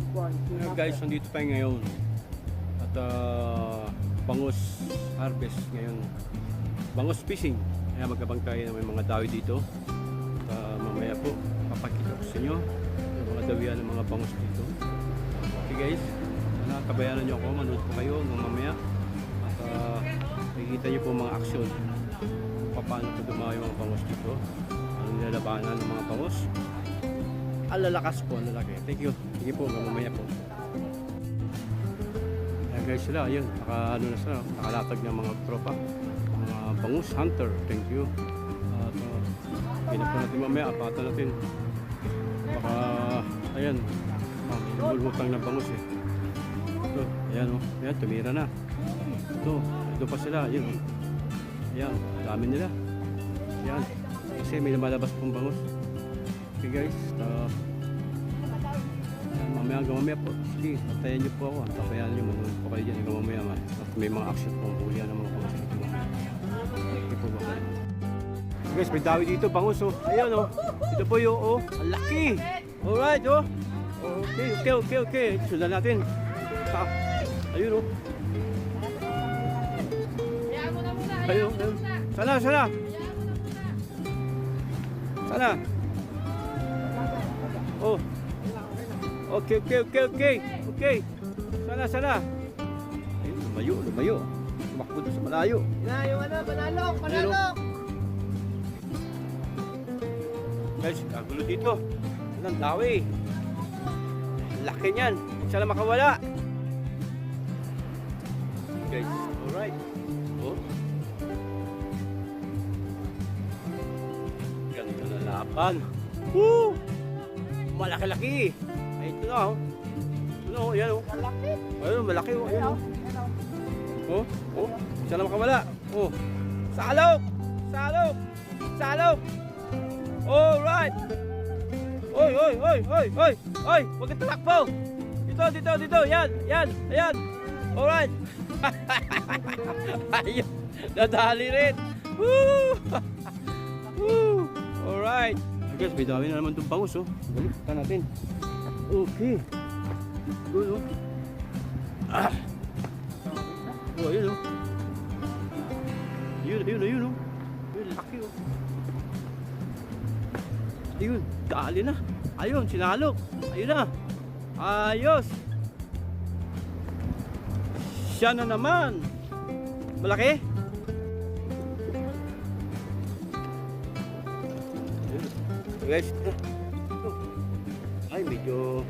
Guys, nandito tayo ngayon at bangus harvest ngayon, bangus fishing, kaya magkabang tayo na may mga dawi dito at mamaya po papakita ko sa inyo yung mga dawian ng mga bangus dito. Okay guys, kabayaran nyo ako, manood po kayo ng mamaya at makikita nyo po mga aksyon paano po dumayo yung mga bangus dito, anong nilalabanan ng mga bangus. Ang lalakas po, ang lalaki. Thank you. Sige po, mamaya po. Ayan guys sila, ayun, nakalatag ng mga tropa, mga bangus hunter. Thank you. At pinap po natin mamaya, apatan natin. Baka, ayan, bulbutang ng bangus eh. Ito, ayan o, ayan, tumira na. Ito pa sila, ayun. Ayan, dami nila. Ayan, kasi may lumalabas pong bangus. Okay guys, mamaya po, sige, patayan nyo po ako, tapayan nyo, manood po kayo dyan hanggang mamaya at may mga action pong huli ng mga bangus dito mamaya. Okay po ba kayo? Guys, may dawi dito, bangus oh, ayan oh, ito po yung oh, ang laki, alright oh, okay, sundan natin, ayun oh, ayun, sana, oh, okay. Sana. Ayun, lumayo. Tumakbo doon sa malayo. Yung panalok. Guys, kagulo dito. Anong dawi. Laki niyan. Sana makawala. Guys, alright. Oh. Ganda na laban. Woo! Malaki-laki. Ay, ito na oh. Ito na oh, yan oh. Malaki. Ayun, malaki oh, ayun oh. Oh, sana makawala. Oh. Salok! Alright. Oy, wag kang tumakbo. Dito. Yan. Ayan. Alright. Ayun. Nadali rin. Woo! Alright. Guys, may dami na naman itong bangus oh. Balikan natin. Okay. Good oh. Oh, ayun oh. Ayun oh. Laki oh. Ayun, dali na. Ayun, sinalok. Ayun na. Ayos. Siya na naman. Malaki. Guys, ay medyo